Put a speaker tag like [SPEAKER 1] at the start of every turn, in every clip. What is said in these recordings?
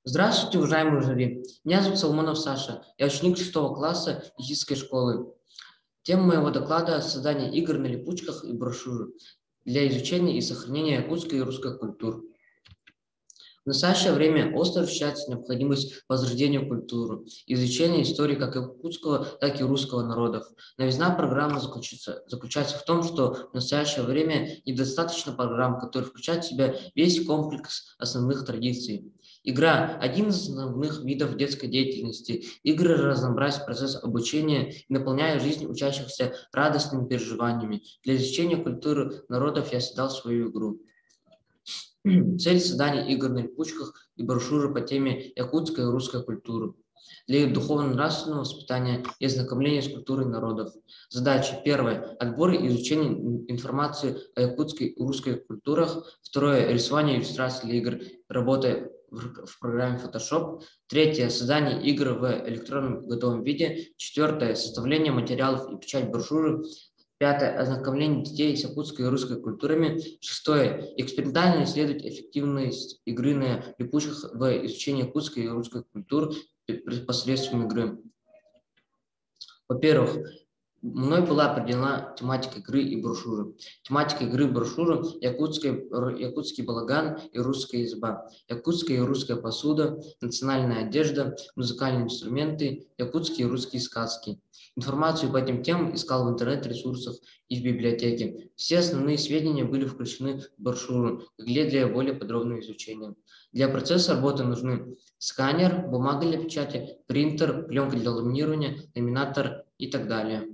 [SPEAKER 1] Здравствуйте, уважаемые жюри. Меня зовут Соломонов Саша. Я ученик 6 класса физической школы. Тема моего доклада – создание игр на липучках и брошюр для изучения и сохранения якутской и русской культур. В настоящее время остро ощущается необходимость возрождения культуры, изучения истории как якутского, так и русского народов. Новизна программы заключается в том, что в настоящее время недостаточно программ, которые включают в себя весь комплекс основных традиций. Игра – один из основных видов детской деятельности. Игры разнообразят процесс обучения и наполняя жизнь учащихся радостными переживаниями. Для изучения культуры народов я создал свою игру. Цель создания игр на липучках и брошюры по теме якутской и русской культуры. Для их духовно-нравственного воспитания и ознакомления с культурой народов. Задача. Первое. Отбор и изучение информации о якутской и русской культурах. Второе. Рисование иллюстраций для игр, работая в программе Photoshop. Третье. Создание игр в электронном готовом виде. Четвертое. Составление материалов и печать брошюры. Пятое. Ознакомление детей с якутской и русской культурами. Шестое. Экспериментально исследовать эффективность игры на липучках в изучении якутской и русской культур посредством игры. Во-первых, мной была определена тематика игры и брошюры. Тематика игры и брошюры – якутский балаган и русская изба, якутская и русская посуда, национальная одежда, музыкальные инструменты, якутские и русские сказки. Информацию по этим темам искал в интернет-ресурсах и в библиотеке. Все основные сведения были включены в брошюру для более подробного изучения. Для процесса работы нужны сканер, бумага для печати, принтер, пленка для ламинирования, ламинатор и так далее.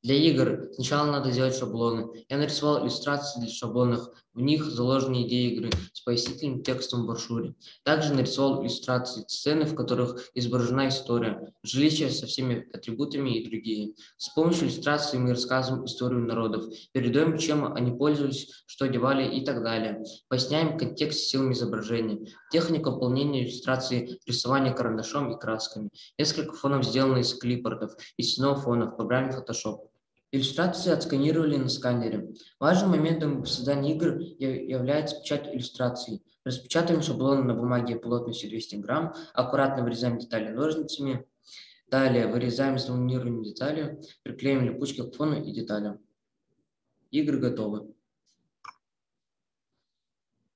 [SPEAKER 1] Для игр сначала надо сделать шаблоны. Я нарисовал иллюстрации для шаблонов. В них заложены идеи игры с пояснительным текстом в брошюре. Также нарисовал иллюстрации сцены, в которых изображена история, жилища со всеми атрибутами и другие. С помощью иллюстраций мы рассказываем историю народов, передаем, чем они пользовались, что одевали и так далее. Поясняем контекст силами изображения. Техника выполнения иллюстрации, рисование карандашом и красками. Несколько фонов сделаны из клипартов и стенного фона в программе Photoshop. Иллюстрации отсканировали на сканере. Важным моментом в создании игр является печать иллюстраций. Распечатаем шаблон на бумаге плотностью 200 грамм, аккуратно вырезаем детали ножницами. Далее вырезаем с ламинированной деталью, приклеим липучки к фону и деталям. Игры готовы.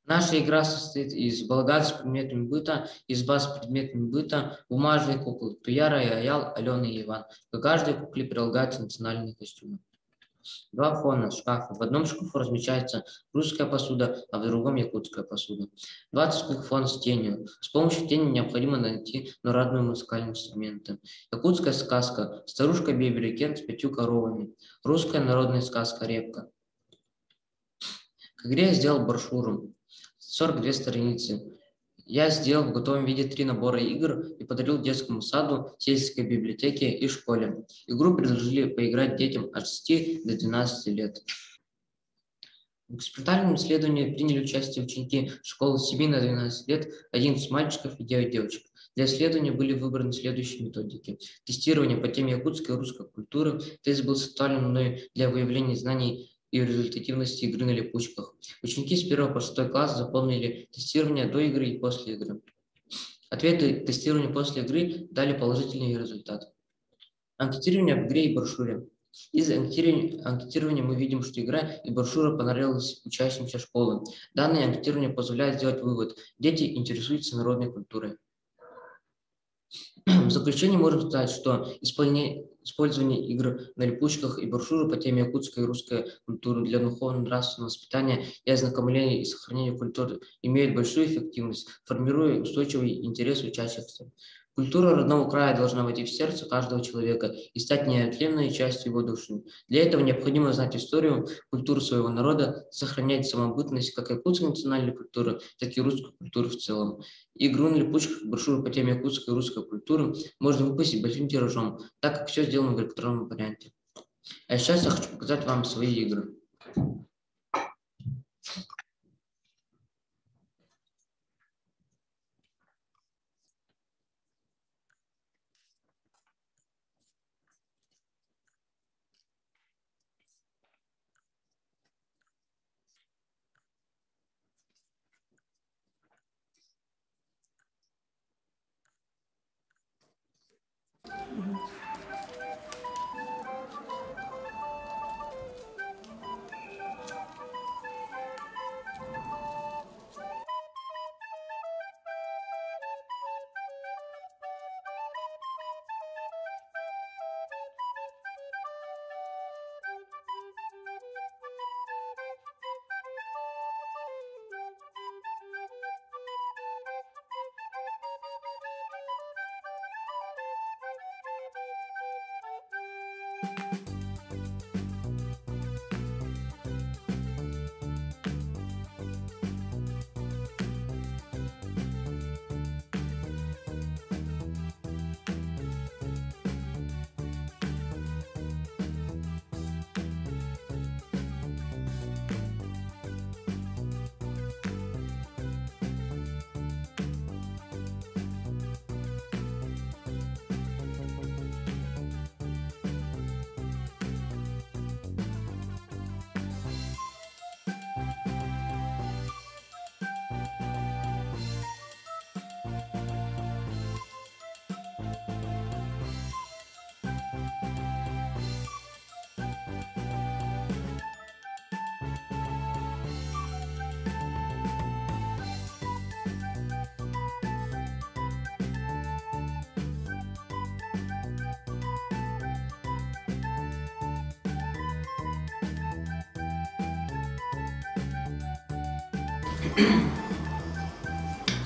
[SPEAKER 1] Наша игра состоит из балагана с предметами быта, изба с предметами быта, бумажные куклы Туяра и Аял, Алена и Иван. К каждой кукле прилагаются национальные костюмы. Два фона шкафа. В одном шкафу размещается русская посуда, а в другом якутская посуда. 20 фон с тенью. С помощью тени необходимо найти народные музыкальные инструменты. Якутская сказка. Старушка Бебери с 5 коровами. Русская народная сказка Репка. К игре я сделал брошюру. 42 страницы. Я сделал в готовом виде 3 набора игр и подарил детскому саду, сельской библиотеке и школе. Игру предложили поиграть детям от 6 до 12 лет. В экспериментальном исследовании приняли участие ученики школы с 7 на 12 лет, 11 мальчиков и 9 девочек. Для исследования были выбраны следующие методики. Тестирование по теме якутской и русской культуры. Тест был составлен мной для выявления знаний и результативности игры на липучках. Ученики с 1 по 6 класс заполнили тестирование до игры и после игры. Ответы тестирования после игры дали положительный результат. Анкетирование об игре и брошюре. Из анкетирования мы видим, что игра и брошюра понравилась учащимся школы. Данное анкетирование позволяет сделать вывод. Дети интересуются народной культурой. В заключение можем сказать, что использование игр на липучках и брошюры по теме якутской и русской культуры для духовно-нравственного воспитания и ознакомления и сохранения культуры имеет большую эффективность, формируя устойчивый интерес учащихся. Культура родного края должна войти в сердце каждого человека и стать неотъемлемой частью его души. Для этого необходимо знать историю, культуру своего народа, сохранять самобытность как якутской национальной культуры, так и русской культуры в целом. Игру на липучках, брошюру по теме якутской и русской культуры можно выпустить большим тиражом, так как все сделано в электронном варианте. А сейчас я хочу показать вам свои игры.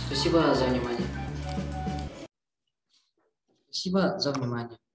[SPEAKER 1] Спасибо за внимание. Спасибо за внимание.